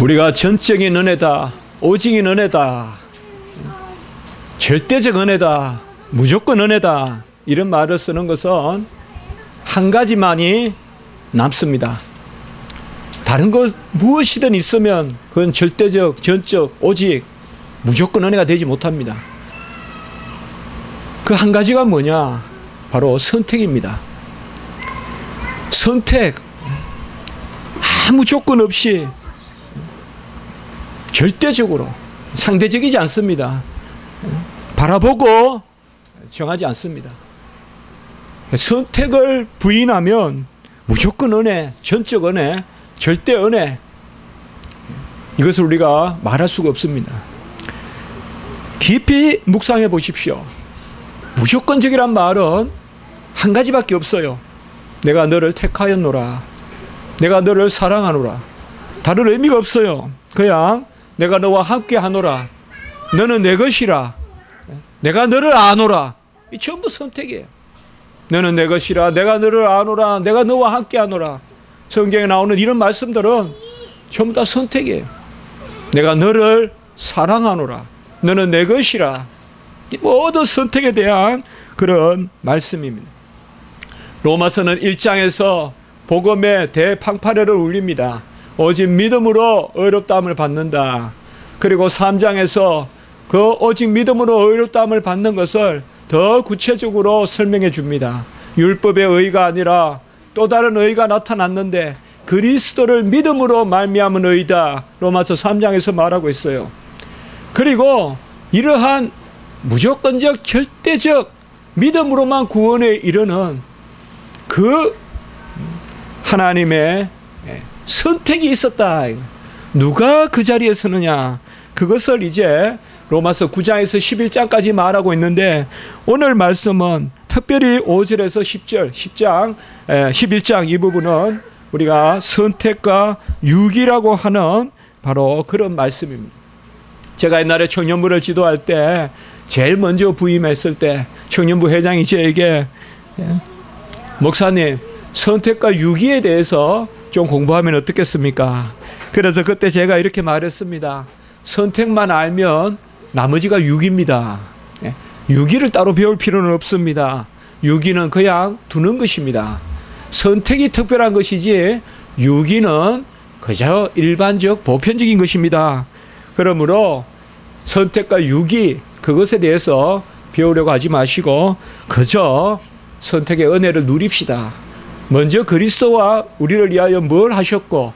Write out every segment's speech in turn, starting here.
우리가 전적인 은혜다, 오직인 은혜다, 절대적 은혜다, 무조건 은혜다, 이런 말을 쓰는 것은 한 가지만이 남습니다. 다른 것 무엇이든 있으면 그건 절대적, 전적, 오직, 무조건 은혜가 되지 못합니다. 그 한 가지가 뭐냐? 바로 선택입니다. 선택. 아무 조건 없이 절대적으로, 상대적이지 않습니다. 바라보고 정하지 않습니다. 선택을 부인하면 무조건 은혜, 전적 은혜, 절대 은혜, 이것을 우리가 말할 수가 없습니다. 깊이 묵상해 보십시오. 무조건적이란 말은 한 가지밖에 없어요. 내가 너를 택하였노라, 내가 너를 사랑하노라. 다른 의미가 없어요. 그냥 내가 너와 함께 하노라, 너는 내 것이라, 내가 너를 아노라. 이 전부 선택이에요. 너는 내 것이라, 내가 너를 아노라, 내가 너와 함께 하노라. 성경에 나오는 이런 말씀들은 전부 다 선택이에요. 내가 너를 사랑하노라, 너는 내 것이라. 이 모든 선택에 대한 그런 말씀입니다. 로마서는 1장에서 복음의 대팡파레를 울립니다. 오직 믿음으로 의롭다함을 받는다. 그리고 3장에서 그 오직 믿음으로 의롭다함을 받는 것을 더 구체적으로 설명해 줍니다. 율법의 의가 아니라 또 다른 의가 나타났는데 그리스도를 믿음으로 말미암은 의다. 로마서 3장에서 말하고 있어요. 그리고 이러한 무조건적, 절대적 믿음으로만 구원에 이르는 그 하나님의 선택이 있었다. 누가 그 자리에 서느냐? 그것을 이제 로마서 9장에서 11장까지 말하고 있는데, 오늘 말씀은 특별히 5절에서 10절, 11장 이 부분은 우리가 선택과 유기라고 하는 바로 그런 말씀입니다. 제가 옛날에 청년부를 지도할 때 제일 먼저 부임했을 때 청년부 회장이 저에게 목사님, 선택과 유기에 대해서 좀 공부하면 어떻겠습니까? 그래서 그때 제가 이렇게 말했습니다. 선택만 알면 나머지가 유기입니다. 유기를 따로 배울 필요는 없습니다. 유기는 그냥 두는 것입니다. 선택이 특별한 것이지 유기는 그저 일반적 보편적인 것입니다. 그러므로 선택과 유기, 그것에 대해서 배우려고 하지 마시고 그저 선택의 은혜를 누립시다. 먼저 그리스도와 우리를 위하여 뭘 하셨고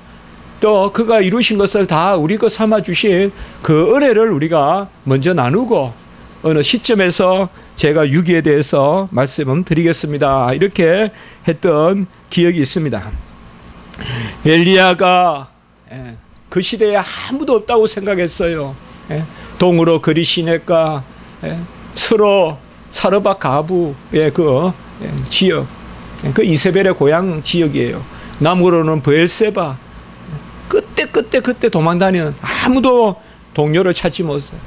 또 그가 이루신 것을 다 우리 것 삼아 주신 그 은혜를 우리가 먼저 나누고 어느 시점에서 제가 유기에 대해서 말씀을 드리겠습니다. 이렇게 했던 기억이 있습니다. 엘리야가 그 시대에 아무도 없다고 생각했어요. 동으로 그리시네가 서로 사르밧 가부의 그 지역, 그 이세벨의 고향 지역이에요. 남으로는 브엘세바. 그때 도망다니는 아무도 동료를 찾지 못해요.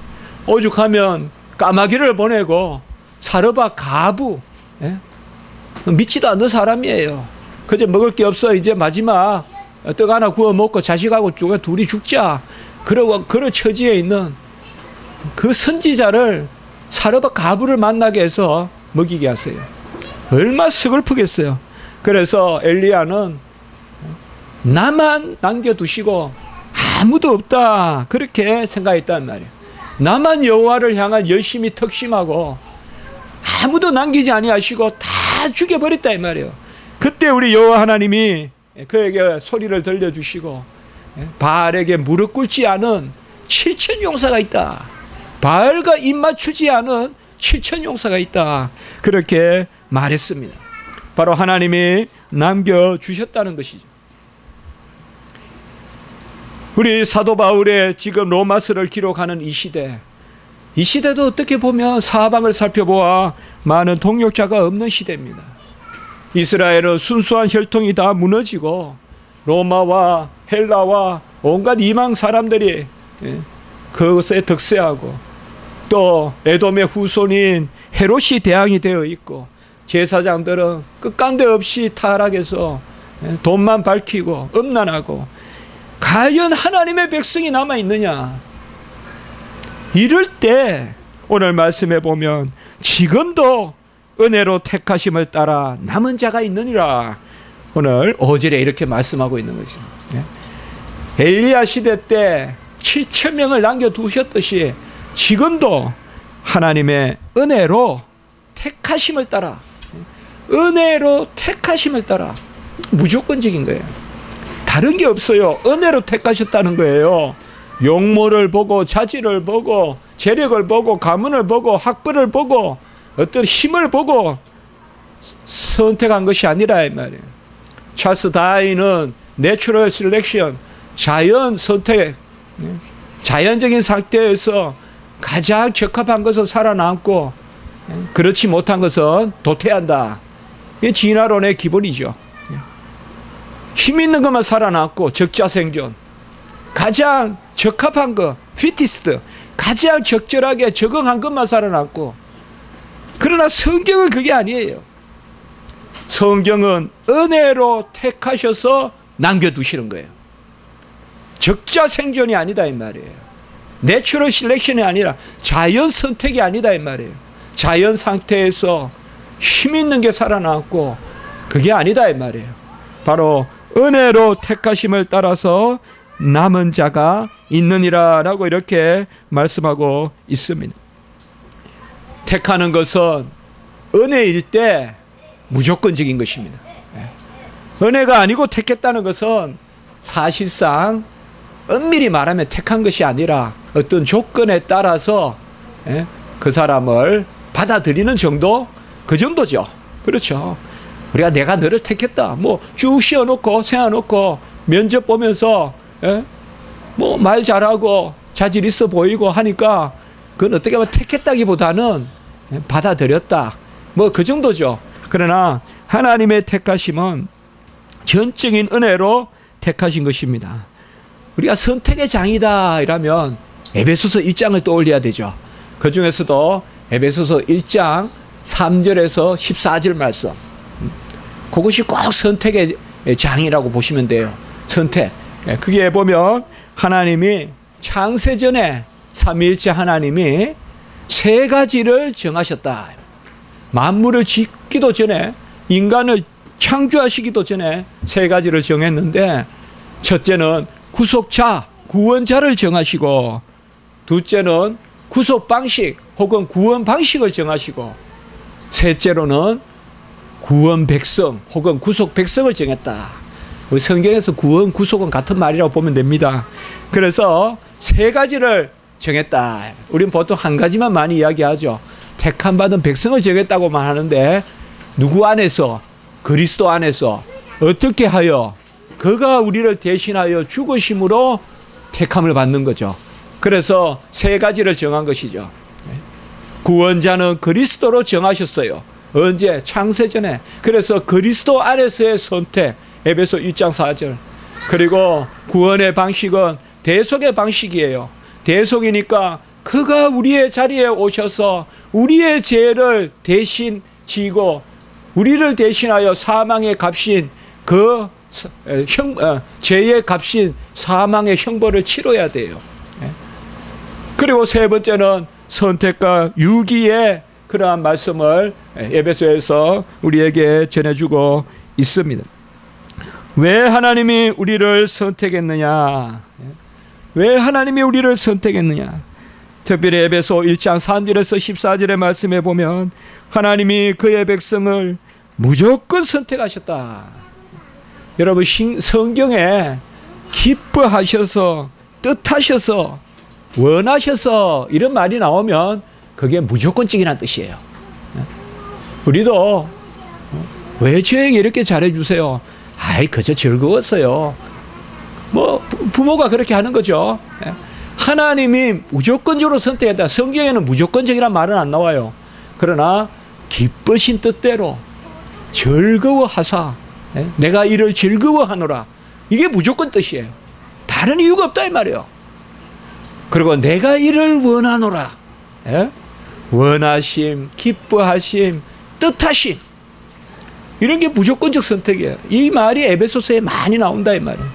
오죽하면 까마귀를 보내고 사르밧 가부, 믿지도 않는 사람이에요. 그저 먹을 게 없어. 이제 마지막 떡 하나 구워 먹고 자식하고 둘이 죽자. 그러고 그런 처지에 있는 그 선지자를 사르밧 가부를 만나게 해서 먹이게 하세요. 얼마나 서글프겠어요. 그래서 엘리야는 나만 남겨두시고 아무도 없다, 그렇게 생각했단 말이에요. 나만 여호와를 향한 열심히 특심하고 아무도 남기지 아니하시고 다 죽여버렸다 이 말이에요. 그때 우리 여호와 하나님이 그에게 소리를 들려주시고 바알에게 무릎 꿇지 않은 7천 용사가 있다. 바알과 입맞추지 않은 7천 용사가 있다. 그렇게 말했습니다. 바로 하나님이 남겨주셨다는 것이죠. 우리 사도 바울의 지금 로마서를 기록하는 이 시대도 어떻게 보면 사방을 살펴보아 많은 동력자가 없는 시대입니다. 이스라엘은 순수한 혈통이 다 무너지고 로마와 헬라와 온갖 이방 사람들이 그것에 득세하고 또 에돔의 후손인 헤롯이 대항이 되어 있고 제사장들은 끝간데 없이 타락해서 돈만 밝히고 음란하고 과연 하나님의 백성이 남아있느냐? 이럴 때 오늘 말씀해 보면 지금도 은혜로 택하심을 따라 남은 자가 있느니라. 오늘 5절에 이렇게 말씀하고 있는 것입니다. 엘리야 시대 때 7,000명을 남겨두셨듯이 지금도 하나님의 은혜로 택하심을 따라, 은혜로 택하심을 따라, 무조건적인 거예요. 다른 게 없어요. 은혜로 택하셨다는 거예요. 용모를 보고 자질을 보고 재력을 보고 가문을 보고 학벌을 보고 어떤 힘을 보고 선택한 것이 아니라 이 말이에요. 찰스 다윈은 내추럴 셀렉션, 자연 선택, 자연적인 상태에서 가장 적합한 것은 살아남고 그렇지 못한 것은 도태한다. 이게 진화론의 기본이죠. 힘 있는 것만 살아남고 적자생존, 가장 적합한 것, 피티스트, 가장 적절하게 적응한 것만 살아남고. 그러나 성경은 그게 아니에요. 성경은 은혜로 택하셔서 남겨두시는 거예요. 적자생존이 아니다 이 말이에요. 내추럴 실렉션이 아니라 자연 선택이 아니다 이 말이에요. 자연 상태에서 힘 있는 게 살아남고 그게 아니다 이 말이에요. 바로 은혜로 택하심을 따라서 남은 자가 있느니라 라고 이렇게 말씀하고 있습니다. 택하는 것은 은혜일 때 무조건적인 것입니다. 은혜가 아니고 택했다는 것은 사실상 엄밀히 말하면 택한 것이 아니라 어떤 조건에 따라서 그 사람을 받아들이는 정도? 그 정도죠. 그렇죠. 우리가 내가 너를 택했다. 뭐 쭉 씌워놓고 세워놓고 면접 보면서 뭐 말 잘하고 자질 있어 보이고 하니까 그건 어떻게 보면 택했다기보다는 받아들였다. 뭐 그 정도죠. 그러나 하나님의 택하심은 전적인 은혜로 택하신 것입니다. 우리가 선택의 장이다 이러면 에베소서 1장을 떠올려야 되죠. 그 중에서도 에베소서 1장 3절에서 14절 말씀, 그것이 꼭 선택의 장이라고 보시면 돼요. 선택. 그게 보면 하나님이 창세전에 삼위일체 하나님이 세 가지를 정하셨다. 만물을 짓기도 전에, 인간을 창조하시기도 전에 세 가지를 정했는데, 첫째는 구속자, 구원자를 정하시고, 둘째는 구속 방식 혹은 구원 방식을 정하시고, 셋째로는 구원 백성 혹은 구속 백성을 정했다. 우리 성경에서 구원, 구속은 같은 말이라고 보면 됩니다. 그래서 세 가지를 정했다. 우리는 보통 한 가지만 많이 이야기하죠. 택함 받은 백성을 정했다고만 하는데, 누구 안에서? 그리스도 안에서 어떻게 하여 그가 우리를 대신하여 죽으심으로 택함을 받는 거죠. 그래서 세 가지를 정한 것이죠. 구원자는 그리스도로 정하셨어요. 언제? 창세전에. 그래서 그리스도 안에서의 선택, 에베소 1장 4절. 그리고 구원의 방식은 대속의 방식이에요. 대속이니까 그가 우리의 자리에 오셔서 우리의 죄를 대신 지고 우리를 대신하여 사망의 값인 그 죄의 값인 사망의 형벌을 치러야 돼요. 그리고 세 번째는 선택과 유기의 그러한 말씀을 에베소에서 우리에게 전해주고 있습니다. 왜 하나님이 우리를 선택했느냐? 왜 하나님이 우리를 선택했느냐? 특별히 에베소 1장 3절에서 14절의 말씀에 보면 하나님이 그의 백성을 무조건 선택하셨다. 여러분, 성경에 기뻐하셔서, 뜻하셔서, 원하셔서 이런 말이 나오면 그게 무조건적이라는 뜻이에요. 우리도 왜 저에게 이렇게 잘해주세요? 아이, 그저 즐거웠어요. 뭐 부모가 그렇게 하는 거죠. 하나님이 무조건적으로 선택했다. 성경에는 무조건적이란 말은 안 나와요. 그러나 기쁘신 뜻대로 즐거워하사 내가 이를 즐거워하노라. 이게 무조건 뜻이에요. 다른 이유가 없다 이 말이에요. 그리고 내가 이를 원하노라. 원하심, 기뻐하심, 뜻하심, 이런 게 무조건적 선택이에요. 이 말이 에베소서에 많이 나온다 이 말이에요.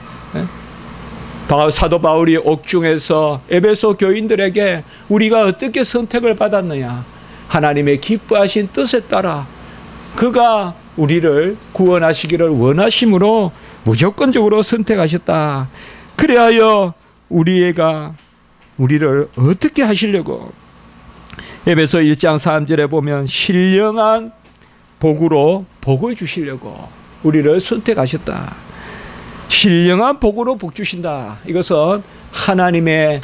사도 바울이 옥중에서 에베소 교인들에게 우리가 어떻게 선택을 받았느냐, 하나님의 기뻐하신 뜻에 따라 그가 우리를 구원하시기를 원하심으로 무조건적으로 선택하셨다. 그래하여 우리를 어떻게 하시려고, 에베소 1장 3절에 보면 신령한 복으로 복을 주시려고 우리를 선택하셨다. 신령한 복으로 복 주신다. 이것은 하나님의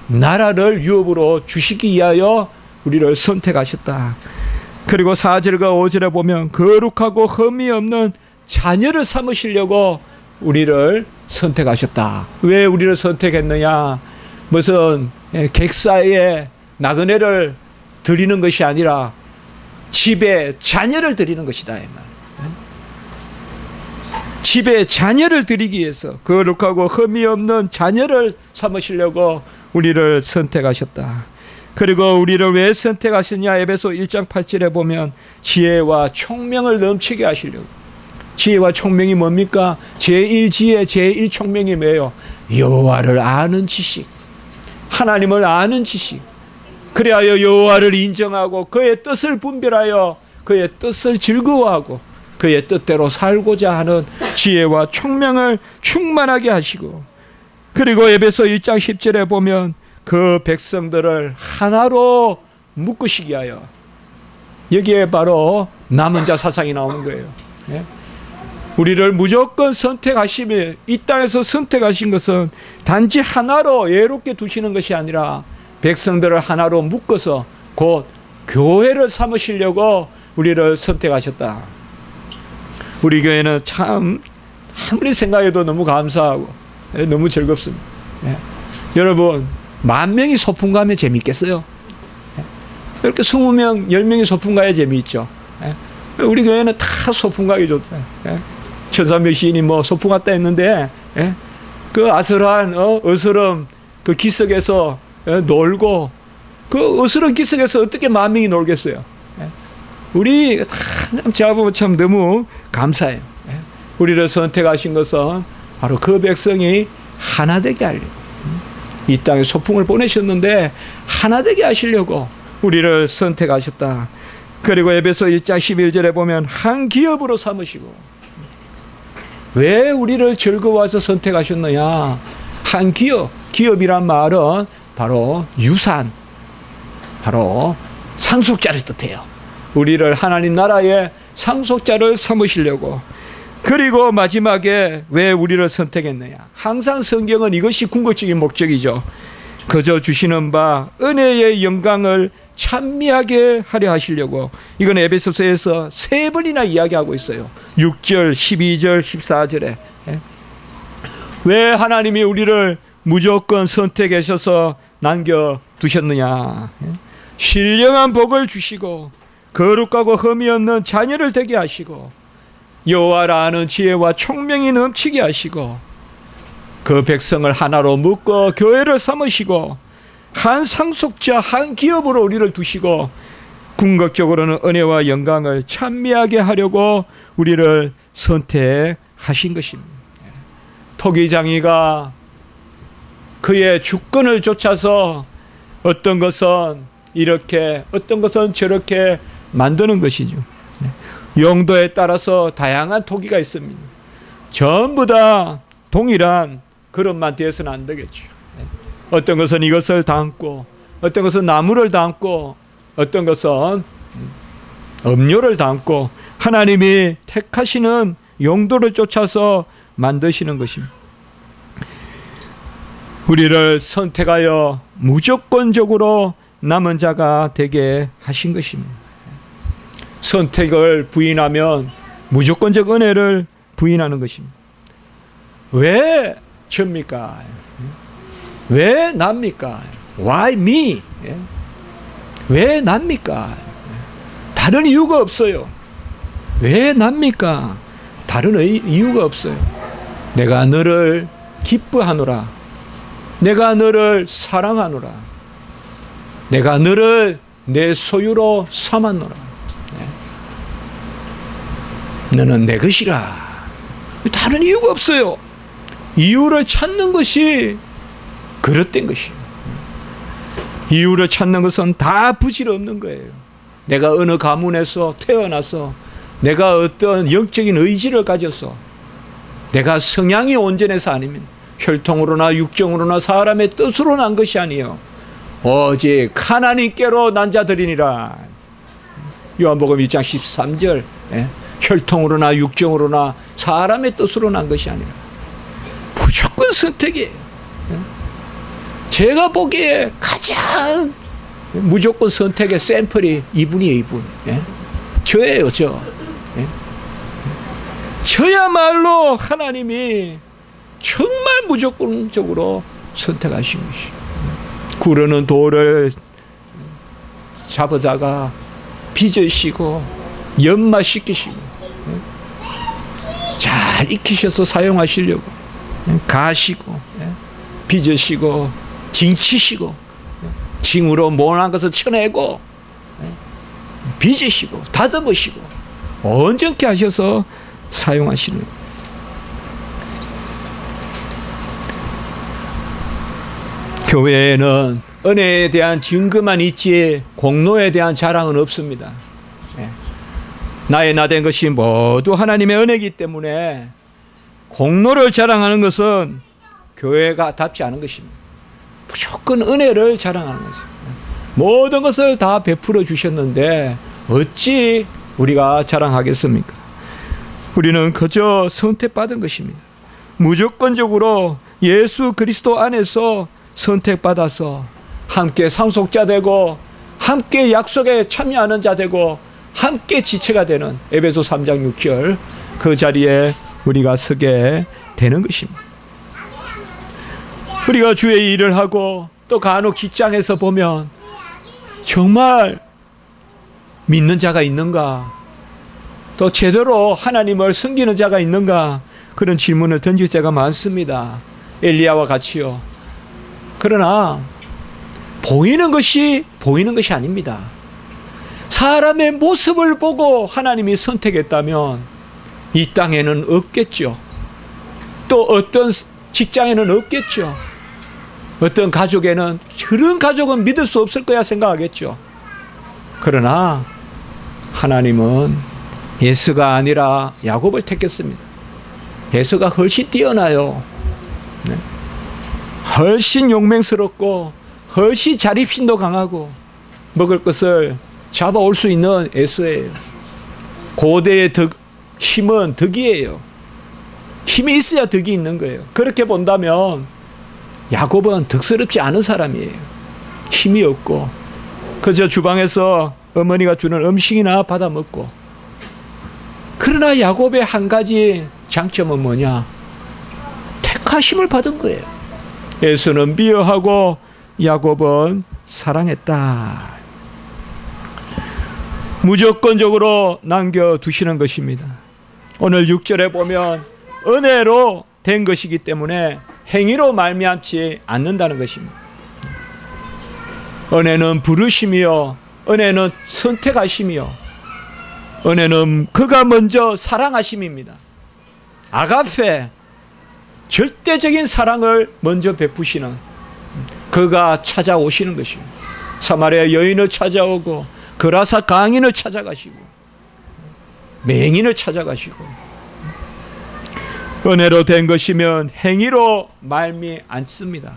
나라를 유업으로 주시기 위하여 우리를 선택하셨다. 그리고 4절과 5절에 보면 거룩하고 흠이 없는 자녀를 삼으시려고 우리를 선택하셨다. 왜 우리를 선택했느냐? 무슨 객사에 나그네를 드리는 것이 아니라 집에 자녀를 드리는 것이다, 이 말. 집에 자녀를 드리기 위해서 거룩하고 흠이 없는 자녀를 삼으시려고 우리를 선택하셨다. 그리고 우리를 왜 선택하셨냐? 에베소 1장 8절에 보면 지혜와 총명을 넘치게 하시려고. 지혜와 총명이 뭡니까? 제1지혜, 제1총명이 뭐예요? 여호와를 아는 지식, 하나님을 아는 지식. 그리하여 여호와를 인정하고 그의 뜻을 분별하여 그의 뜻을 즐거워하고 그의 뜻대로 살고자 하는 지혜와 총명을 충만하게 하시고, 그리고 에베소 1장 10절에 보면 그 백성들을 하나로 묶으시기 위하여, 여기에 바로 남은 자 사상이 나오는 거예요. 우리를 무조건 선택하시며 이 땅에서 선택하신 것은 단지 하나로 예롭게 두시는 것이 아니라 백성들을 하나로 묶어서 곧 교회를 삼으시려고 우리를 선택하셨다. 우리 교회는 참 아무리 생각해도 너무 감사하고 너무 즐겁습니다. 여러분, 10,000명이 소풍 가면 재밌겠어요? 이렇게 20명, 10명이 소풍 가야 재미있죠. 우리 교회는 다 소풍 가기 좋다. 천삼백 시인이 뭐 소풍 갔다 했는데 그 아슬한 어스름 그 기슭에서 놀고, 그 어스름 기슭에서 어떻게 10,000명이 놀겠어요? 우리 제가 보면 참 너무 감사해요. 우리를 선택하신 것은 바로 그 백성이 하나 되게 하려고, 이 땅에 소풍을 보내셨는데 하나 되게 하시려고 우리를 선택하셨다. 그리고 에베소 1장 11절에 보면 한 기업으로 삼으시고. 왜 우리를 즐거워해서 선택하셨느냐? 한 기업, 기업이란 말은 바로 유산, 바로 상속자를 뜻해요. 우리를 하나님 나라의 상속자를 삼으시려고. 그리고 마지막에 왜 우리를 선택했느냐? 항상 성경은 이것이 궁극적인 목적이죠. 그저 주시는 바 은혜의 영광을 찬미하게 하려 하시려고. 이건 에베소서에서 3번이나 이야기하고 있어요. 6절, 12절, 14절에. 왜 하나님이 우리를 무조건 선택하셔서 남겨두셨느냐? 신령한 복을 주시고 거룩하고 흠이 없는 자녀를 되게 하시고 여호와를 아는 지혜와 총명이 넘치게 하시고 그 백성을 하나로 묶어 교회를 삼으시고 한 상속자, 한 기업으로 우리를 두시고 궁극적으로는 은혜와 영광을 찬미하게 하려고 우리를 선택하신 것입니다. 토기장이가 그의 주권을 좇아서 어떤 것은 이렇게, 어떤 것은 저렇게 만드는 것이죠. 용도에 따라서 다양한 토기가 있습니다. 전부 다 동일한 그릇만 되어서는 안 되겠죠. 어떤 것은 이것을 담고, 어떤 것은 나무를 담고, 어떤 것은 음료를 담고, 하나님이 택하시는 용도를 쫓아서 만드시는 것입니다. 우리를 선택하여 무조건적으로 남은 자가 되게 하신 것입니다. 선택을 부인하면 무조건적 은혜를 부인하는 것입니다. 왜 접니까? 왜 납니까? Why me? 왜 납니까? 다른 이유가 없어요. 왜 납니까? 다른 이유가 없어요. 내가 너를 기뻐하노라. 내가 너를 사랑하노라. 내가 너를 내 소유로 삼았노라. 너는 내 것이라. 다른 이유가 없어요. 이유를 찾는 것이 그릇된 것이에요. 이유를 찾는 것은 다 부질없는 거예요. 내가 어느 가문에서 태어나서 내가 어떤 영적인 의지를 가져서 내가 성향이 온전해서 아니면 혈통으로나 육정으로나 사람의 뜻으로 난 것이 아니요 오직 하나님께로 난 자들이니라. 요한복음 1장 13절. 혈통으로나 육정으로나 사람의 뜻으로 난 것이 아니라 무조건 선택이에요. 제가 보기에 가장 무조건 선택의 샘플이 이분이에요. 이분. 저예요. 저야말로 하나님이 정말 무조건적으로 선택하신 것이. 구르는 돌을 잡아다가 빚으시고 연마시키시고 잘 익히셔서 사용하시려고 가시고 빚으시고 징치시고 징으로 모난 것을 쳐내고 빚으시고 다듬으시고 온전케 하셔서 사용하시는 거예요. 교회에는 은혜에 대한 증거만 있지 공로에 대한 자랑은 없습니다. 나의 나된 것이 모두 하나님의 은혜이기 때문에 공로를 자랑하는 것은 교회가 답지 않은 것입니다. 무조건 은혜를 자랑하는 것입니다. 모든 것을 다 베풀어 주셨는데 어찌 우리가 자랑하겠습니까? 우리는 그저 선택받은 것입니다. 무조건적으로 예수 그리스도 안에서 선택받아서 함께 상속자 되고 함께 약속에 참여하는 자 되고 함께 지체가 되는 에베소 3장 6절 그 자리에 우리가 서게 되는 것입니다. 우리가 주의 일을 하고 또 간혹 직장에서 보면 정말 믿는 자가 있는가, 또 제대로 하나님을 섬기는 자가 있는가, 그런 질문을 던질 때가 많습니다. 엘리야와 같이요. 그러나 보이는 것이 아닙니다. 사람의 모습을 보고 하나님이 선택했다면 이 땅에는 없겠죠. 또 어떤 직장에는 없겠죠. 어떤 가족에는 그런 가족은 믿을 수 없을 거야 생각하겠죠. 그러나 하나님은 에서가 아니라 야곱을 택했습니다. 에서가 훨씬 뛰어나요. 훨씬 용맹스럽고 훨씬 자립심도 강하고 먹을 것을 잡아올 수 있는 에서예요. 고대의 힘은 덕이에요. 힘이 있어야 덕이 있는 거예요. 그렇게 본다면 야곱은 덕스럽지 않은 사람이에요. 힘이 없고 그저 주방에서 어머니가 주는 음식이나 받아 먹고. 그러나 야곱의 한 가지 장점은 뭐냐? 택하심을 받은 거예요. 에서는 미워하고 야곱은 사랑했다. 무조건적으로 남겨두시는 것입니다. 오늘 6절에 보면 은혜로 된 것이기 때문에 행위로 말미암지 않는다는 것입니다. 은혜는 부르심이요, 은혜는 선택하심이요, 은혜는 그가 먼저 사랑하심입니다. 아가페, 절대적인 사랑을 먼저 베푸시는, 그가 찾아오시는 것입니다. 사마리아 여인을 찾아오고 그라사 강인을 찾아가시고 맹인을 찾아가시고. 은혜로 된 것이면 행위로 말미 않습니다.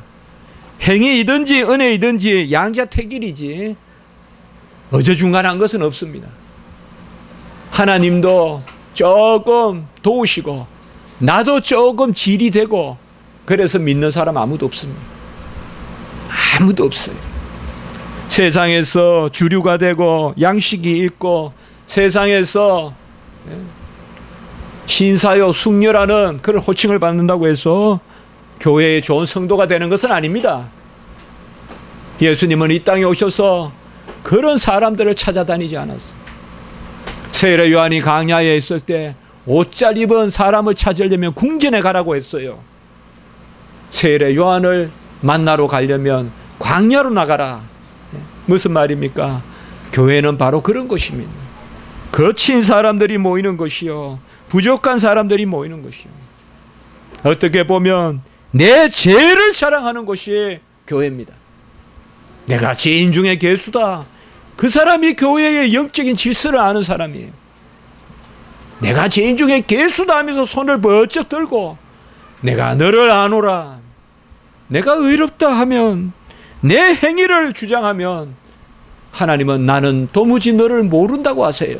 행위이든지 은혜이든지 양자택일이지 어저중간한 것은 없습니다. 하나님도 조금 도우시고 나도 조금 질이 되고 그래서 믿는 사람 아무도 없습니다. 아무도 없어요. 세상에서 주류가 되고 양식이 있고 세상에서 신사요 숙녀라는 그런 호칭을 받는다고 해서 교회의 좋은 성도가 되는 것은 아닙니다. 예수님은 이 땅에 오셔서 그런 사람들을 찾아다니지 않았어요. 세례 요한이 광야에 있을 때 옷 잘 입은 사람을 찾으려면 궁전에 가라고 했어요. 세례 요한을 만나러 가려면 광야로 나가라. 무슨 말입니까? 교회는 바로 그런 것입니다. 거친 사람들이 모이는 것이요, 부족한 사람들이 모이는 것이요. 어떻게 보면 내 죄를 자랑하는 곳이 교회입니다. 내가 죄인 중에 괴수다. 그 사람이 교회의 영적인 질서를 아는 사람이에요. 내가 죄인 중에 괴수다 하면서 손을 번쩍 들고 내가 너를 아노라. 내가 의롭다 하면, 내 행위를 주장하면 하나님은 나는 도무지 너를 모른다고 하세요.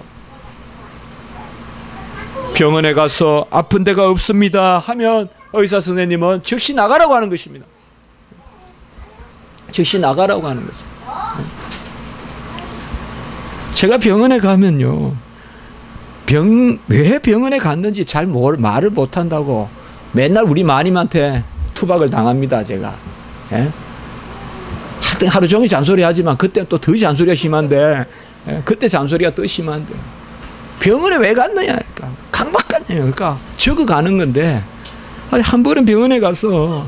병원에 가서 아픈 데가 없습니다 하면 의사 선생님은 즉시 나가라고 하는 것입니다. 즉시 나가라고 하는 것입니다. 제가 병원에 가면요, 왜 병원에 갔는지 잘 말을 못한다고 맨날 우리 마님한테 투박을 당합니다. 제가. 예? 하루 종일 잔소리 하지만 그때 또 더 잔소리가 심한데, 예? 그때 잔소리가 더 심한데 병원에 왜 갔느냐, 그러니까 강박 갔느냐, 그러니까 적어 가는 건데, 아니, 한 번은 병원에 가서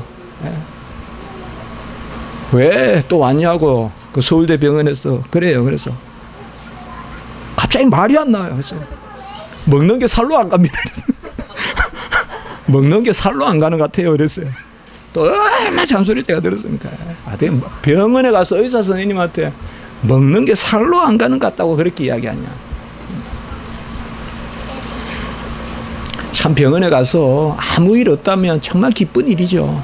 왜 또 왔냐고 그 서울대 병원에서 그래요. 그래서 갑자기 말이 안 나와요. 그래서 먹는 게 살로 안 갑니다. 먹는 게 살로 안 가는 것 같아요. 그랬어요. 또 얼마나 잔소리 제가 들었습니까? 병원에 가서 의사 선생님한테 먹는 게 살로 안 가는 것 같다고 그렇게 이야기하냐. 참 병원에 가서 아무 일 없다면 정말 기쁜 일이죠.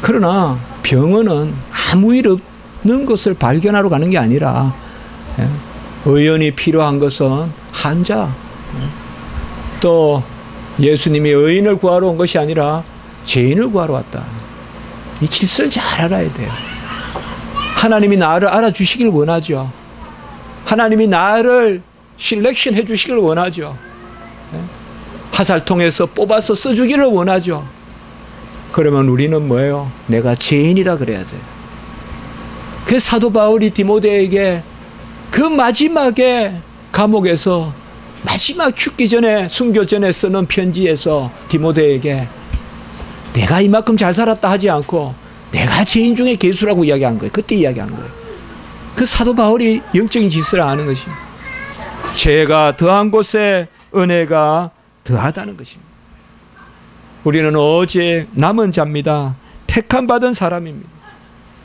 그러나 병원은 아무 일 없는 것을 발견하러 가는 게 아니라, 의원이 필요한 것은 환자, 또 예수님이 의인을 구하러 온 것이 아니라 죄인을 구하러 왔다. 이 질서를 잘 알아야 돼요. 하나님이 나를 알아주시길 원하죠. 하나님이 나를 실렉션 해주시길 원하죠. 화살통에서 뽑아서 써주기를 원하죠. 그러면 우리는 뭐예요? 내가 죄인이라 그래야 돼요. 그 사도 바울이 디모데에게 그 마지막에 감옥에서 마지막 죽기 전에, 순교 전에 쓰는 편지에서 디모데에게 내가 이만큼 잘 살았다 하지 않고 내가 죄인 중에 괴수라고 이야기한 거예요. 그때 이야기한 거예요. 그 사도 바울이 영적인 질서를 아는 것입니다. 죄가 더한 곳에 은혜가 더하다는 것입니다. 우리는 오직 남은 자입니다. 택함 받은 사람입니다.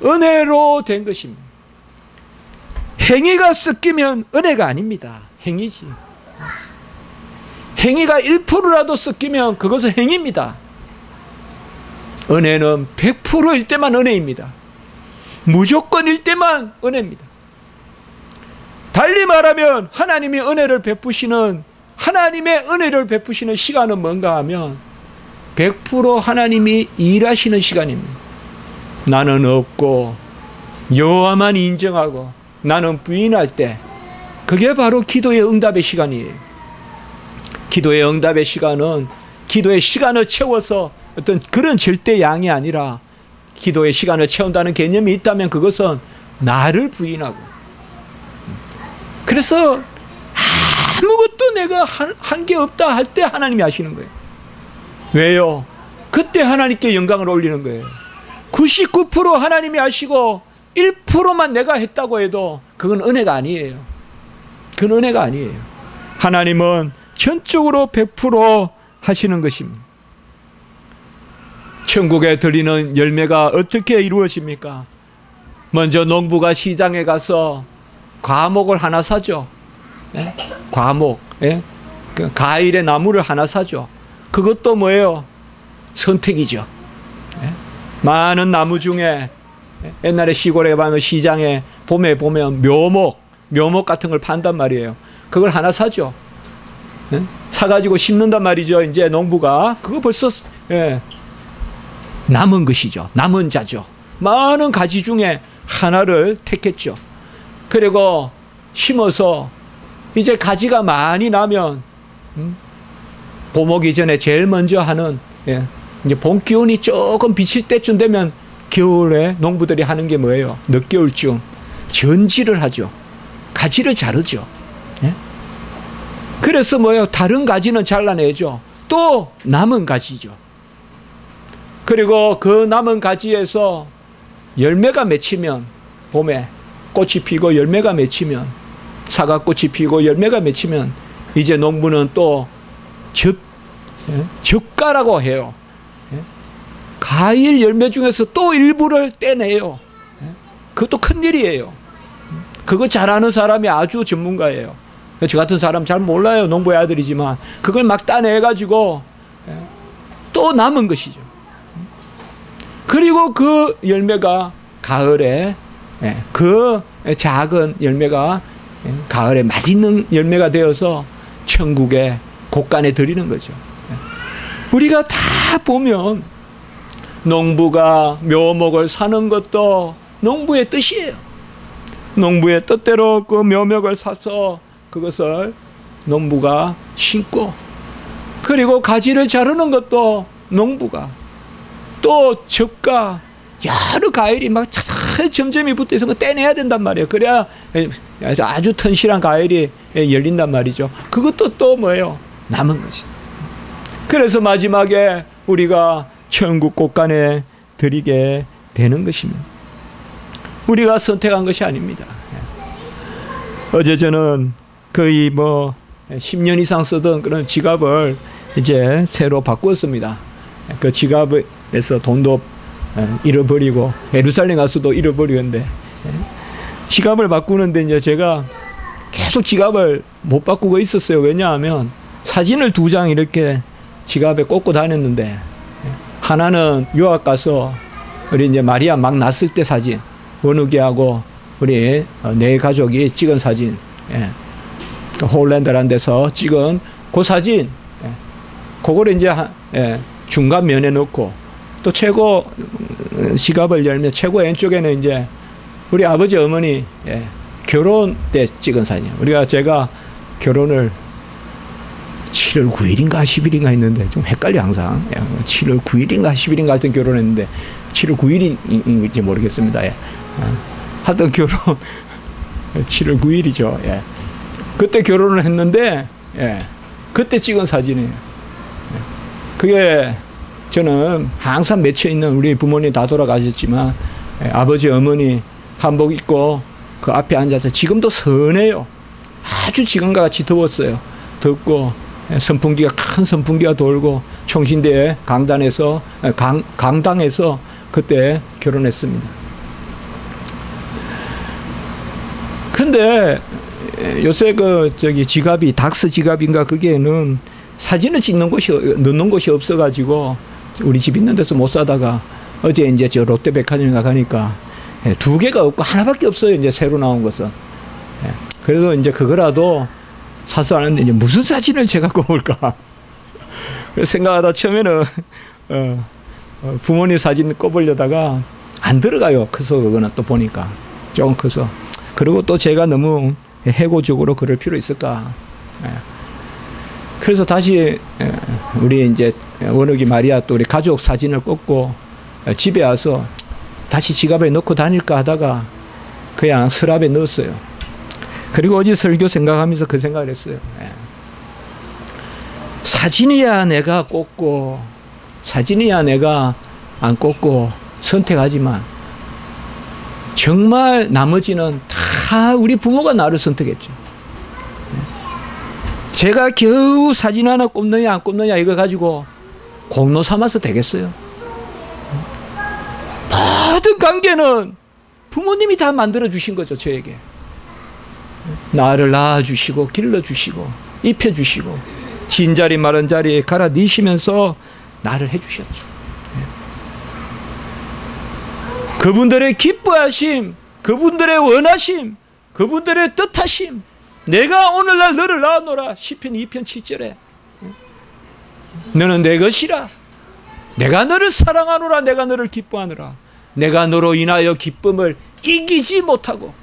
은혜로 된 것입니다. 행위가 섞이면 은혜가 아닙니다. 행위지. 행위가 1%라도 섞이면 그것은 행위입니다. 은혜는 100%일 때만 은혜입니다. 무조건일 때만 은혜입니다. 달리 말하면 하나님이 은혜를 베푸시는, 하나님의 은혜를 베푸시는 시간은 뭔가 하면 100% 하나님이 일하시는 시간입니다. 나는 없고 여호와만 인정하고 나는 부인할 때, 그게 바로 기도의 응답의 시간이에요. 기도의 응답의 시간은 기도의 시간을 채워서 어떤 그런 절대 양이 아니라, 기도의 시간을 채운다는 개념이 있다면 그것은 나를 부인하고, 그래서 아무것도 내가 한 게 없다 할 때 하나님이 하시는 거예요. 왜요? 그때 하나님께 영광을 올리는 거예요. 99% 하나님이 하시고 1%만 내가 했다고 해도 그건 은혜가 아니에요. 그건 은혜가 아니에요. 하나님은 전적으로 100% 하시는 것입니다. 천국에 들리는 열매가 어떻게 이루어집니까? 먼저 농부가 시장에 가서 과목을 하나 사죠. 예? 과목, 예? 그 과일의 나무를 하나 사죠. 그것도 뭐예요? 선택이죠. 예? 많은 나무 중에, 옛날에 시골에 가면 시장에 봄에 보면 묘목 같은 걸 판단 말이에요. 그걸 하나 사죠. 예? 사가지고 심는단 말이죠. 이제 농부가 그거 벌써, 예, 남은 것이죠. 남은 자죠. 많은 가지 중에 하나를 택했죠. 그리고 심어서 이제 가지가 많이 나면, 봄 오기 전에 제일 먼저 하는, 예, 이제 봄 기온이 조금 비칠 때쯤 되면 겨울에 농부들이 하는 게 뭐예요? 늦겨울쯤 전지를 하죠. 가지를 자르죠. 예? 그래서 뭐예요? 다른 가지는 잘라내죠. 또 남은 가지죠. 그리고 그 남은 가지에서 열매가 맺히면, 봄에 꽃이 피고 열매가 맺히면, 사과꽃이 피고 열매가 맺히면 이제 농부는 또 젓가라고 해요. 과일 열매 중에서 또 일부를 떼내요. 그것도 큰일이에요. 그거 잘하는 사람이 아주 전문가예요. 저 같은 사람 잘 몰라요. 농부의 아들이지만 그걸 막 따내가지고 또 남은 것이죠. 그리고 그 열매가 가을에 그 작은 열매가 가을에 맛있는 열매가 되어서 천국의 곳간에 드리는 거죠. 우리가 다 보면 농부가 묘목을 사는 것도 농부의 뜻이에요. 농부의 뜻대로 그 묘목을 사서 그것을 농부가 심고, 그리고 가지를 자르는 것도 농부가, 또 즙과 여러 과일이 막 점점이 붙어 있어서 떼내야 된단 말이에요. 그래야 아주 튼실한 과일이 열린단 말이죠. 그것도 또 뭐예요? 남은 거지. 그래서 마지막에 우리가 천국 곳간에 드리게 되는 것입니다. 우리가 선택한 것이 아닙니다. 어제 저는 거의 10년 이상 쓰던 그런 지갑을 이제 새로 바꿨습니다. 그 지갑에서 돈도 잃어버리고 예루살렘 가서도 잃어버리는데, 지갑을 바꾸는데 이제 제가 계속 지갑을 못 바꾸고 있었어요. 왜냐하면 사진을 2장 이렇게 지갑에 꽂고 다녔는데, 하나는 유학 가서 우리 이제 마리아 막 낳았을 때 사진, 원우기하고 우리 네 가족이 찍은 사진, 홀랜드라는 데서 찍은 그 사진, 그거를 이제 중간 면에 넣고, 또 최고 지갑을 열면 최고 왼쪽에는 이제 우리 아버지 어머니 결혼 때 찍은 사진. 제가 결혼을 7월 9일인가 10일인가 했는데 좀 헷갈려 항상. 7월 9일인가 10일인가 하여튼 결혼했는데 7월 9일인지 모르겠습니다. 하여튼 결혼 7월 9일이죠. 그때 결혼을 했는데 그때 찍은 사진이에요. 그게 저는 항상 맺혀 있는, 우리 부모님 다 돌아가셨지만 아버지 어머니 한복 입고 그 앞에 앉아서, 지금도 선해요. 아주 지금과 같이 더웠어요. 덥고 선풍기가, 큰 선풍기가 돌고 총신대에 강당에서 그때 결혼했습니다. 근데 요새 지갑이 닥스 지갑인가, 거기에는 사진을 넣는 곳이 없어가지고 우리 집 있는 데서 못 사다가 어제 이제 저 롯데백화점에 가니까 2개가 없고 하나밖에 없어요. 이제 새로 나온 것은. 그래서 이제 그거라도 사서 하는데, 이제 무슨 사진을 제가 꼽을까 생각하다 처음에는 부모님 사진 꼽으려다가 안 들어가요. 커서 그거는 또 보니까 조금 커서. 그리고 또 제가 너무 해고적으로 그럴 필요 있을까. 그래서 다시 우리 이제 원욱이 마리아 또 우리 가족 사진을 꽂고 집에 와서 다시 지갑에 넣고 다닐까 하다가 그냥 서랍에 넣었어요. 그리고 어제 설교 생각하면서 그 생각을 했어요. 사진이야 내가 꽂고, 사진이야 내가 안 꽂고 선택하지만, 정말 나머지는 다 우리 부모가 나를 선택했죠. 제가 겨우 사진 하나 꼽느냐 안 꼽느냐 이거 가지고 공로 삼아서 되겠어요? 모든 관계는 부모님이 다 만들어 주신 거죠. 저에게 나를 낳아주시고 길러주시고 입혀주시고 진자리 마른 자리에 갈아 넣으시면서 나를 해주셨죠. 그분들의 기뻐하심, 그분들의 원하심, 그분들의 뜻하심, 내가 오늘날 너를 낳았노라. 시편 2편 7절에 너는 내 것이라. 내가 너를 사랑하노라. 내가 너를 기뻐하노라. 내가 너로 인하여 기쁨을 이기지 못하고.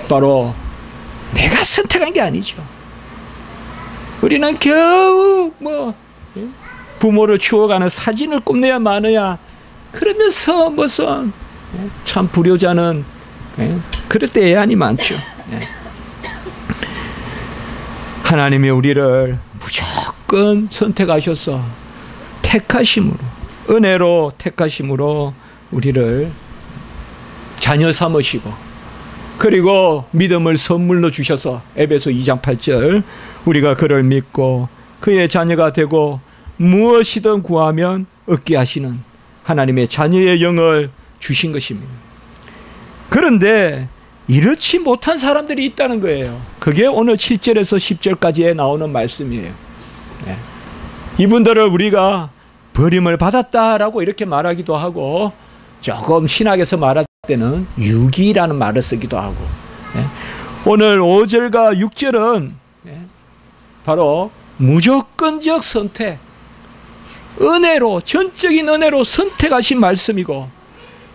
바로 내가 선택한 게 아니죠. 우리는 겨우 부모를 추억하는 사진을 꼽내야 마느냐 그러면서 무슨 참 불효자는 그럴 때 애안이 많죠. 하나님이 우리를 무조건 선택하셔서 택하심으로, 은혜로 택하심으로 우리를 자녀 삼으시고, 그리고 믿음을 선물로 주셔서 에베소 2장 8절 우리가 그를 믿고 그의 자녀가 되고 무엇이든 구하면 얻게 하시는 하나님의 자녀의 영을 주신 것입니다. 그런데 이렇지 못한 사람들이 있다는 거예요. 그게 오늘 7절에서 10절까지에 나오는 말씀이에요. 네. 이분들을 우리가 버림을 받았다라고 이렇게 말하기도 하고, 조금 신학에서 말할 때는 유기라는 말을 쓰기도 하고, 네. 오늘 5절과 6절은 바로 무조건적 선택, 은혜로, 전적인 은혜로 선택하신 말씀이고,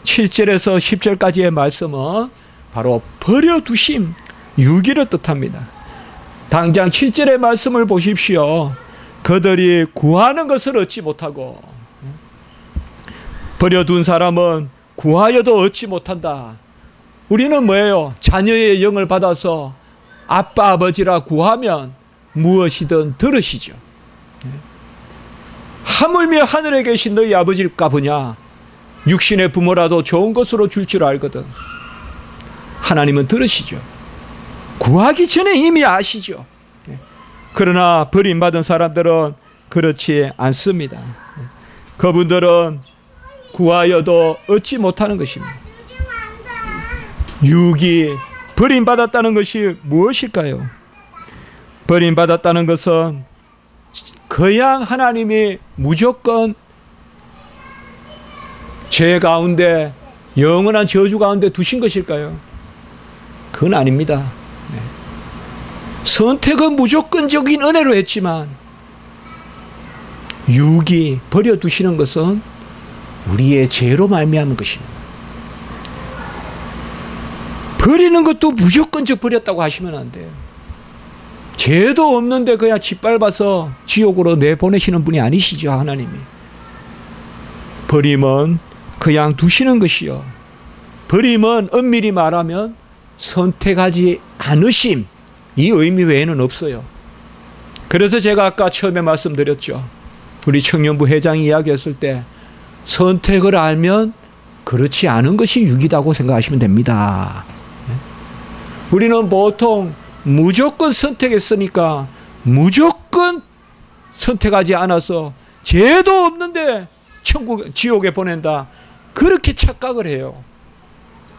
7절에서 10절까지의 말씀은 바로 버려두심, 유기를 뜻합니다. 당장 7절의 말씀을 보십시오. 그들이 구하는 것을 얻지 못하고, 버려둔 사람은 구하여도 얻지 못한다. 우리는 뭐예요? 자녀의 영을 받아서 아빠 아버지라 구하면 무엇이든 들으시죠. 하물며 하늘에 계신 너희 아버지일까 보냐. 육신의 부모라도 좋은 것으로 줄 줄 알거든. 하나님은 들으시죠. 구하기 전에 이미 아시죠. 그러나 버림받은 사람들은 그렇지 않습니다. 그분들은 구하여도 얻지 못하는 것입니다. 유기, 버림받았다는 것이 무엇일까요? 버림받았다는 것은 그냥 하나님이 무조건 죄 가운데, 영원한 저주 가운데 두신 것일까요? 그건 아닙니다. 선택은 무조건적인 은혜로 했지만 유기, 버려두시는 것은 우리의 죄로 말미암은 것입니다. 버리는 것도 무조건적 버렸다고 하시면 안 돼요. 죄도 없는데 그냥 짓밟아서 지옥으로 내보내시는 분이 아니시죠, 하나님이. 버림은 그냥 두시는 것이요. 버림은 엄밀히 말하면 선택하지 않으심, 이 의미 외에는 없어요. 그래서 제가 아까 처음에 말씀드렸죠. 우리 청년부 회장이 이야기했을 때 선택을 알면 그렇지 않은 것이 유기다고 생각하시면 됩니다. 우리는 보통 무조건 선택했으니까 무조건 선택하지 않아서 죄도 없는데 지옥에 보낸다, 그렇게 착각을 해요.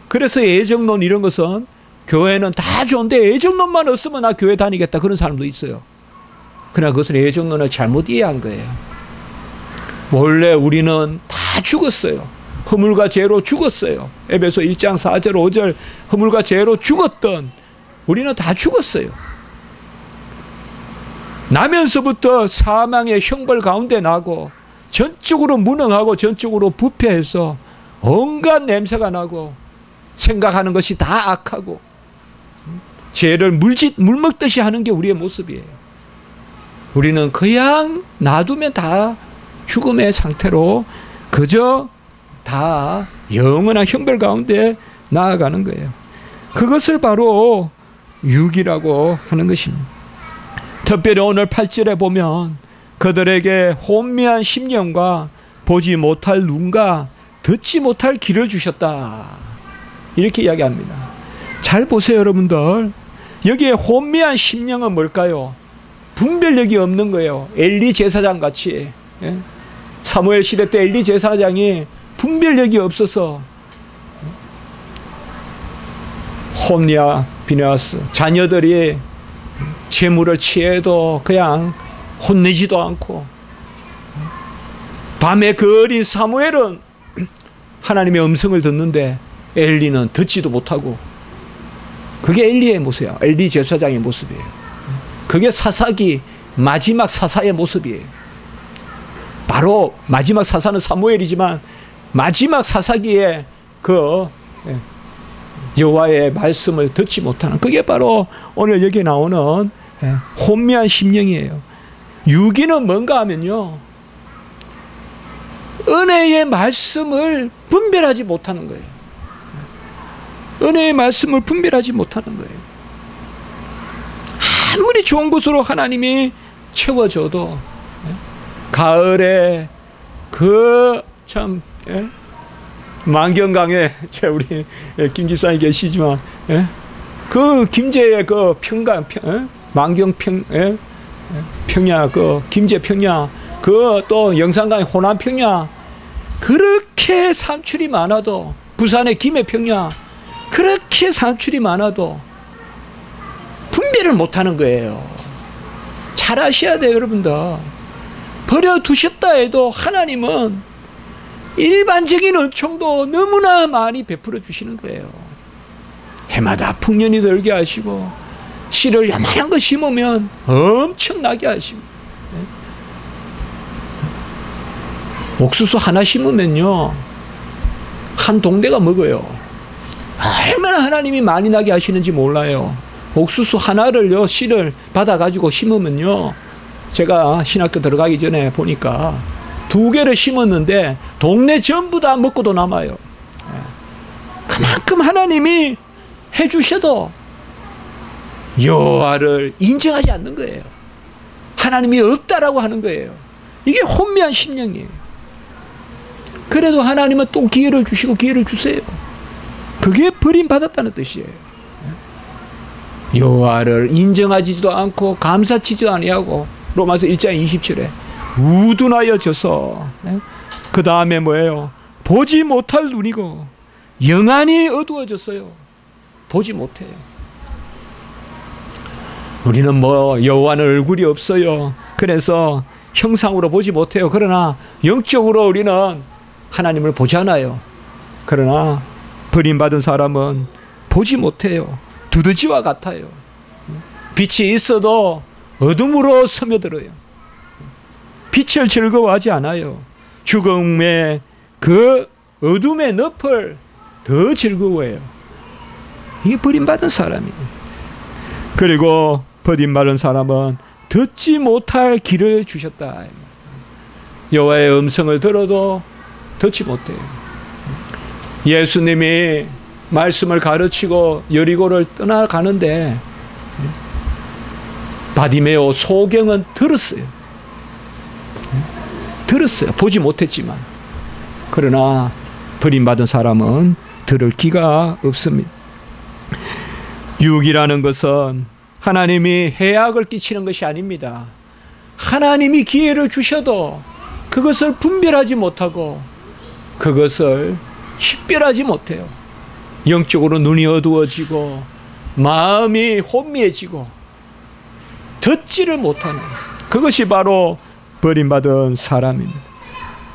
그래서 애정론 이런 것은 교회는 다 좋은데 애정론만 없으면 나 교회 다니겠다, 그런 사람도 있어요. 그러나 그것은 애정론을 잘못 이해한 거예요. 원래 우리는 다 죽었어요. 허물과 죄로 죽었어요. 에베소 1장 4절 5절 허물과 죄로 죽었던 우리는 다 죽었어요. 나면서부터 사망의 형벌 가운데 나고 전적으로 무능하고 전적으로 부패해서 온갖 냄새가 나고 생각하는 것이 다 악하고 죄를 물 먹듯이 하는 게 우리의 모습이에요. 우리는 그냥 놔두면 다 죽음의 상태로 그저 다 영원한 형벌 가운데 나아가는 거예요. 그것을 바로 유기라고 하는 것입니다. 특별히 오늘 8절에 보면 그들에게 혼미한 심령과 보지 못할 눈과 듣지 못할 귀를 주셨다, 이렇게 이야기합니다. 잘 보세요, 여러분들. 여기에 혼미한 심령은 뭘까요? 분별력이 없는 거예요. 엘리 제사장 같이. 사무엘 시대 때 엘리 제사장이 분별력이 없어서 홈리아, 비느하스 자녀들이 재물을 취해도 그냥 혼내지도 않고, 밤에 그 어린 사무엘은 하나님의 음성을 듣는데 엘리는 듣지도 못하고, 그게 엘리의 모습이에요. 엘리 제사장의 모습이에요. 그게 사사기 마지막 사사의 모습이에요. 바로 마지막 사사는 사무엘이지만 마지막 사사기에 그 여호와의 말씀을 듣지 못하는, 그게 바로 오늘 여기 나오는 혼미한 심령이에요. 유기는 뭔가 하면요, 은혜의 말씀을 분별하지 못하는 거예요. 은혜의 말씀을 분별하지 못하는 거예요. 아무리 좋은 것으로 하나님이 채워줘도 가을에 그 참 만경강에 우리 김 집사님 계시지만 그 김제의 그 평강, 만경 평야, 그 김제 평야 그 또 영산강의 호남평야 그렇게 산출이 많아도, 부산의 김해평야 그렇게 산출이 많아도 분별을 못하는 거예요. 잘 아셔야 돼요, 여러분들. 버려두셨다 해도 하나님은 일반적인 은총도 너무나 많이 베풀어 주시는 거예요. 해마다 풍년이 들게 하시고, 씨를 요만한 거 심으면 엄청나게 하시고, 옥수수 하나 심으면요 한 동네가 먹어요. 얼마나 하나님이 많이 나게 하시는지 몰라요. 옥수수 하나를요, 씨를 받아가지고 심으면요, 제가 신학교 들어가기 전에 보니까 2개를 심었는데 동네 전부 다 먹고도 남아요. 그만큼 하나님이 해주셔도 여호와를 인정하지 않는 거예요. 하나님이 없다라고 하는 거예요. 이게 혼미한 심령이에요. 그래도 하나님은 또 기회를 주시고 기회를 주세요. 그게 버림받았다는 뜻이에요. 여호와를 인정하지도 않고 감사치지도 아니하고, 로마서 1장 27에 우둔하여져서, 그 다음에 뭐예요? 보지 못할 눈이고 영안이 어두워졌어요. 보지 못해요. 우리는 뭐 여호와는 얼굴이 없어요. 그래서 형상으로 보지 못해요. 그러나 영적으로 우리는 하나님을 보잖아요. 그러나 버림받은 사람은 보지 못해요. 두더지와 같아요. 빛이 있어도 어둠으로 스며들어요. 빛을 즐거워하지 않아요. 죽음의 그 어둠의 늪을 더 즐거워해요. 이게 버림받은 사람이에요. 그리고 버림받은 사람은 듣지 못할 길을 주셨다. 여호와의 음성을 들어도 듣지 못해요. 예수님이 말씀을 가르치고 여리고를 떠나가는데 바디메오 소경은 들었어요. 들었어요. 보지 못했지만. 그러나 버림받은 사람은 들을 기가 없습니다. 유혹이라는 것은 하나님이 해악을 끼치는 것이 아닙니다. 하나님이 기회를 주셔도 그것을 분별하지 못하고 그것을 식별하지 못해요. 영적으로 눈이 어두워지고 마음이 혼미해지고 듣지를 못하는, 그것이 바로 버림받은 사람입니다.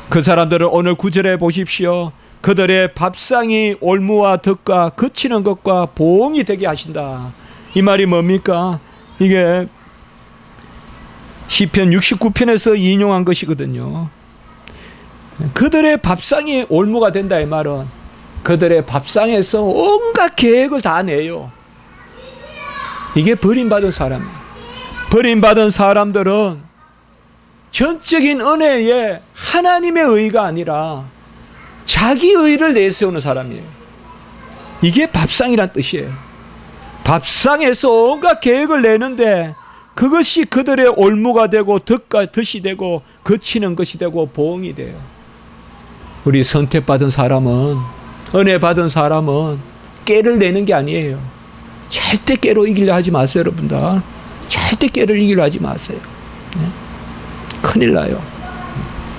그 사람들을 오늘 9절에 보십시오. 그들의 밥상이 올무와 덕과 그치는 것과 보응이 되게 하신다. 이 말이 뭡니까? 이게 시편 69편에서 인용한 것이거든요. 그들의 밥상이 올무가 된다. 이 말은 그들의 밥상에서 온갖 계획을 다 내요. 이게 버림받은 사람이에요. 버림받은 사람들은 전적인 은혜에 하나님의 의가 아니라 자기 의를 내세우는 사람이에요. 이게 밥상이란 뜻이에요. 밥상에서 온갖 계획을 내는데 그것이 그들의 올무가 되고 덫이 되고 거치는 것이 되고 보응이 돼요. 우리 선택받은 사람은, 은혜 받은 사람은 깨를 내는 게 아니에요. 절대 깨로 이기려 하지 마세요, 여러분들. 절대 깨를 이기려 하지 마세요. 큰일 나요.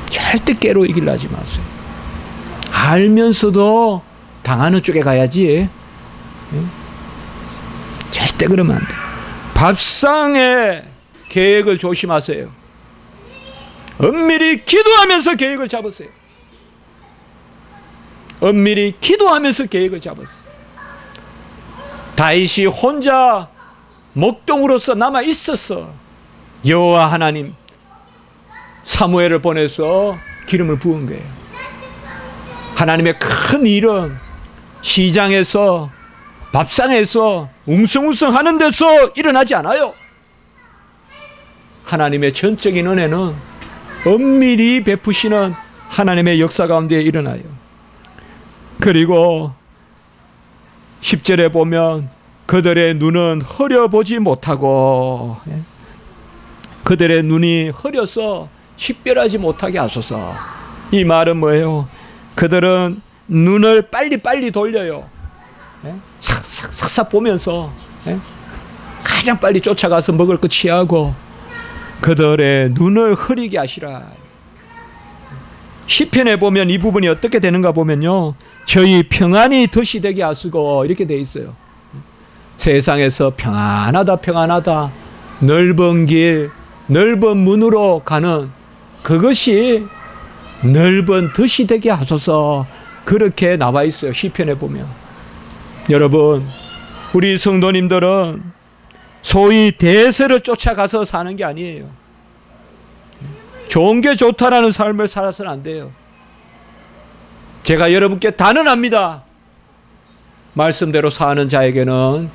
절대 깨로 이기려 하지 마세요. 알면서도 당하는 쪽에 가야지. 절대 그러면 안 돼요. 밥상의 계획을 조심하세요. 엄밀히 기도하면서 계획을 잡으세요. 엄밀히 기도하면서 계획을 잡았어요. 다윗이 혼자 목동으로서 남아 있었어. 여호와 하나님 사무엘을 보내서 기름을 부은 거예요. 하나님의 큰 일은 시장에서, 밥상에서, 웅성웅성 하는 데서 일어나지 않아요. 하나님의 전적인 은혜는 엄밀히 베푸시는 하나님의 역사 가운데 일어나요. 그리고 10절에 보면 그들의 눈은 흐려보지 못하고, 그들의 눈이 흐려서 식별하지 못하게 하소서. 이 말은 뭐예요? 그들은 눈을 빨리빨리 돌려요. 싹싹싹싹 보면서 가장 빨리 쫓아가서 먹을 거 취하고, 그들의 눈을 흐리게 하시라. 시편에 보면 이 부분이 어떻게 되는가 보면요, 저희 평안이 덫이 되게 하시고 이렇게 돼 있어요. 세상에서 평안하다 평안하다, 넓은 길 넓은 문으로 가는 그것이 넓은 덫이 되게 하소서, 그렇게 나와 있어요. 시편에 보면. 여러분, 우리 성도님들은 소위 대세를 쫓아가서 사는 게 아니에요. 좋은 게 좋다라는 삶을 살아서는 안 돼요. 제가 여러분께 단언합니다. 말씀대로 사는 자에게는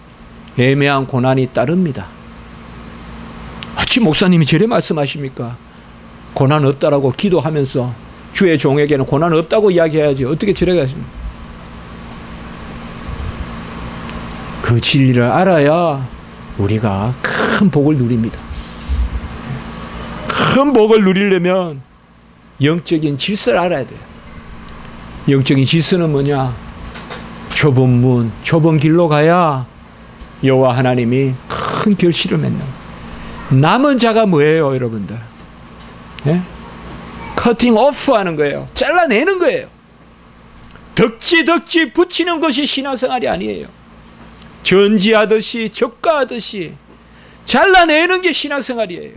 애매한 고난이 따릅니다. 어찌 목사님이 저래 말씀하십니까? 고난 없다라고 기도하면서 주의 종에게는 고난 없다고 이야기해야지 어떻게 저래 하십니까? 그 진리를 알아야 우리가 큰 복을 누립니다. 큰 복을 누리려면 영적인 질서를 알아야 돼요. 영적인 질서는 뭐냐? 좁은 문, 좁은 길로 가야 여호와 하나님이 큰 결실을 맺는. 남은 자가 뭐예요, 여러분들? 예? 커팅 오프 하는 거예요. 잘라내는 거예요. 덕지 붙이는 것이 신앙생활이 아니에요. 전지하듯이 적과하듯이 잘라내는 게 신앙생활이에요.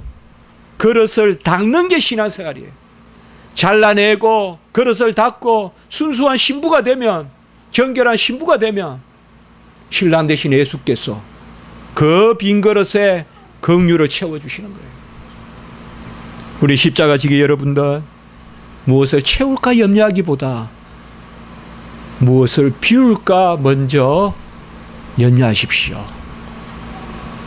그릇을 닦는 게 신앙생활이에요. 잘라내고 그릇을 닦고 순수한 신부가 되면, 정결한 신부가 되면 신랑 대신 예수께서 그 빈 그릇에 긍휼을 채워주시는 거예요. 우리 십자가 지기 여러분들, 무엇을 채울까 염려하기보다 무엇을 비울까 먼저 염려하십시오.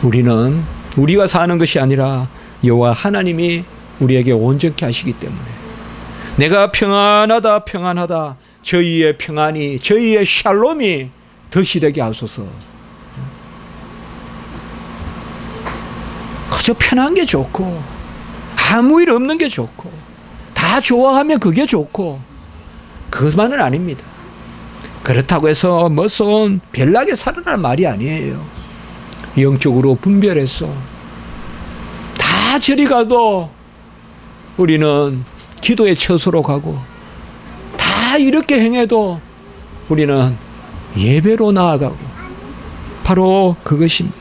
우리는 우리가 사는 것이 아니라 여호와 하나님이 우리에게 온전케 하시기 때문에, 내가 평안하다 평안하다, 저희의 평안이, 저희의 샬롬이 덫이 되게 하소서. 그저 편한 게 좋고 아무 일 없는 게 좋고 다 좋아하면 그게 좋고, 그것만은 아닙니다. 그렇다고 해서 무슨 별나게 살아날 말이 아니에요. 영적으로 분별해서 다 저리 가도 우리는 기도의 처소로 가고, 다 이렇게 행해도 우리는 예배로 나아가고, 바로 그것입니다.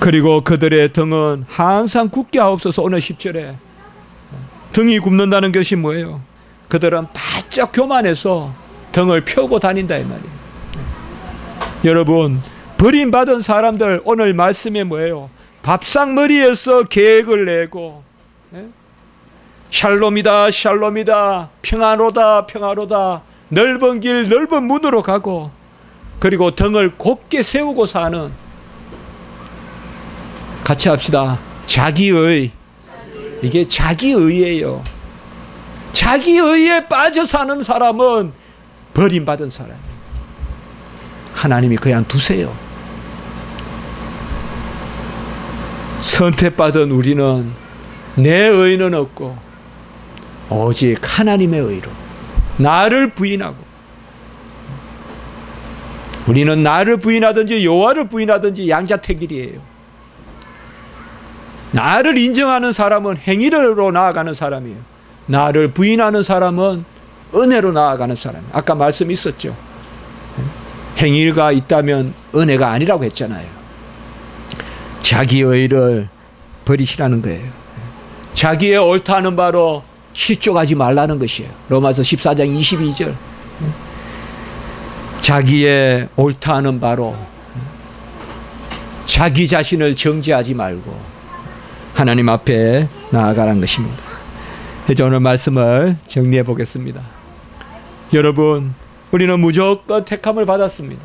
그리고 그들의 등은 항상 굳게 하옵소서. 오늘 10절에 등이 굽는다는 것이 뭐예요? 그들은 바짝 교만해서 등을 펴고 다닌다 이 말이에요. 여러분, 버림받은 사람들, 오늘 말씀에 뭐예요? 밥상머리에서 계획을 내고, 샬롬이다 샬롬이다, 평안로다 평안로다, 넓은 길 넓은 문으로 가고, 그리고 등을 곧게 세우고 사는, 같이 합시다. 자기의, 이게 자기의예요. 자기의에 빠져 사는 사람은 버림받은 사람이에요. 하나님이 그냥 두세요. 선택받은 우리는 내 의는 없고 오직 하나님의 의로 나를 부인하고, 우리는 나를 부인하든지 여호와를 부인하든지 양자택일이에요. 나를 인정하는 사람은 행위로 나아가는 사람이에요. 나를 부인하는 사람은 은혜로 나아가는 사람이에요. 아까 말씀 있었죠. 행위가 있다면 은혜가 아니라고 했잖아요. 자기의 의를 버리시라는 거예요. 자기의 옳다는 바로 실족하지 말라는 것이에요. 로마서 14장 22절. 자기의 옳다는 바로 자기 자신을 정죄하지 말고 하나님 앞에 나아가라는 것입니다. 이제 오늘 말씀을 정리해 보겠습니다. 여러분, 우리는 무조건 택함을 받았습니다.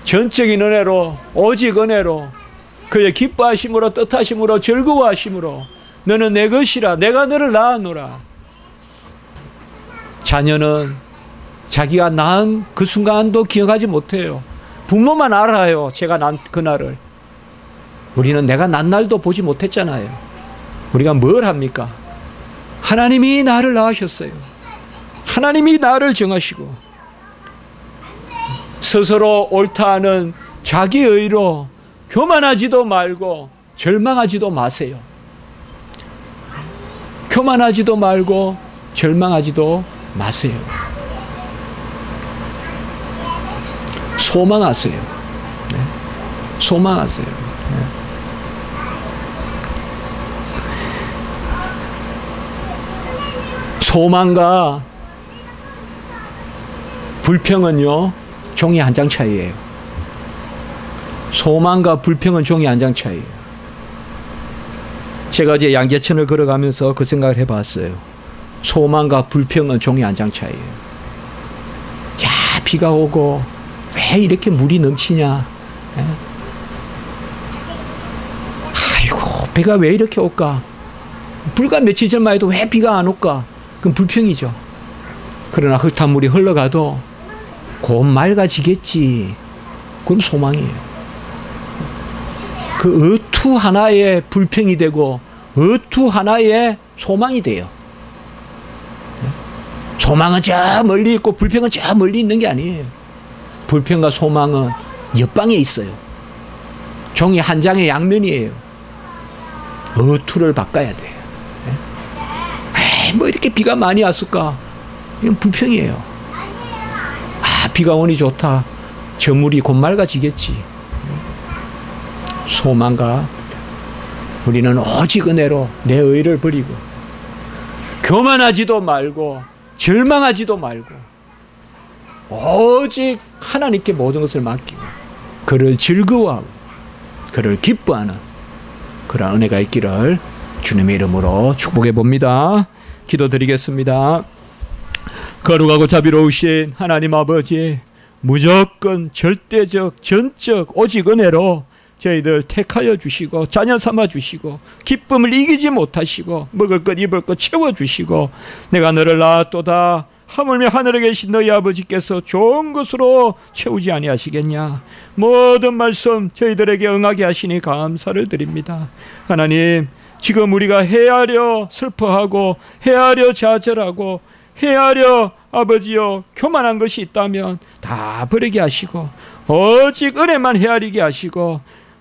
전적인 은혜로, 오직 은혜로, 그의 기뻐하심으로, 뜻하심으로, 즐거워하심으로 너는 내 것이라, 내가 너를 낳았노라. 자녀는 자기가 낳은 그 순간도 기억하지 못해요. 부모만 알아요. 제가 낳은 그날을. 우리는 내가 난 날도 보지 못했잖아요. 우리가 뭘 합니까? 하나님이 나를 낳으셨어요. 하나님이 나를 정하시고, 스스로 옳다 하는 자기 의로 교만하지도 말고 절망하지도 마세요. 교만하지도 말고 절망하지도 마세요. 소망하세요. 네. 소망하세요. 네. 소망과 불평은요, 종이 한 장 차이예요. 소망과 불평은 종이 한 장 차이예요. 제가 이제 양재천을 걸어가면서 그 생각을 해봤어요. 소망과 불평은 종이 한 장 차이예요. 야, 비가 오고 왜 이렇게 물이 넘치냐? 에? 아이고, 비가 왜 이렇게 올까? 불과 며칠 전만 해도 왜 비가 안 올까? 그건 불평이죠. 그러나 흙탕물이 흘러가도 곧 맑아지겠지. 그건 소망이에요. 그 어투 하나의 불평이 되고 어투 하나의 소망이 돼요. 소망은 저 멀리 있고 불평은 저 멀리 있는 게 아니에요. 불평과 소망은 옆방에 있어요. 종이 한 장의 양면이에요. 어투를 바꿔야 돼요. 에이, 뭐 이렇게 비가 많이 왔을까? 이건 불평이에요. 아, 비가 오니 좋다. 저 물이 곧 맑아지겠지. 소망과 우리는 오직 은혜로 내 의를 버리고 교만하지도 말고 절망하지도 말고 오직 하나님께 모든 것을 맡기고 그를 즐거워하고 그를 기뻐하는 그런 은혜가 있기를 주님의 이름으로 축복해 봅니다. 기도드리겠습니다. 거룩하고 자비로우신 하나님 아버지, 무조건 절대적 전적 오직 은혜로 저희들 택하여 주시고 자녀 삼아 주시고 기쁨을 이기지 못하시고 먹을 것 입을 것 채워주시고 내가 너를 낳았도다 하물며 하늘에 계신 너희 아버지께서 좋은 것으로 채우지 아니하시겠냐. 모든 말씀 저희들에게 응하게 하시니 감사를 드립니다. 하나님, 지금 우리가 헤아려 슬퍼하고 헤아려 좌절하고 헤아려 아버지여 교만한 것이 있다면 다 버리게 하시고 오직 은혜만 헤아리게 하시고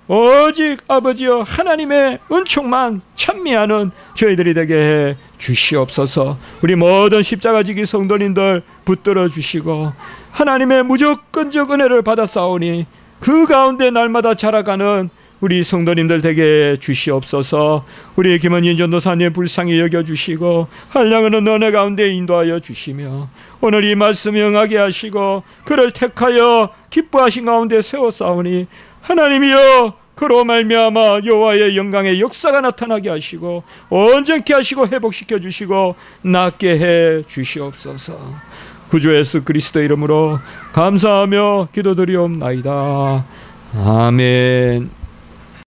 오직 아버지여 하나님의 은총만 찬미하는 저희들이 되게 해 주시옵소서. 우리 모든 십자가 지기 성도님들 붙들어 주시고 하나님의 무조건적 은혜를 받아 싸우니 그 가운데 날마다 자라가는 우리 성도님들 되게 해 주시옵소서. 우리 김은진 전도사님 불쌍히 여겨주시고 한량은 은혜 가운데 인도하여 주시며 오늘 이 말씀에 응하게 하시고 그를 택하여 기뻐하신 가운데 세워 싸우니 하나님이여 그로 말미암아 여호와의 영광의 역사가 나타나게 하시고 온전케 하시고 회복시켜 주시고 낫게 해 주시옵소서. 구주 예수 그리스도 이름으로 감사하며 기도드리옵나이다. 아멘.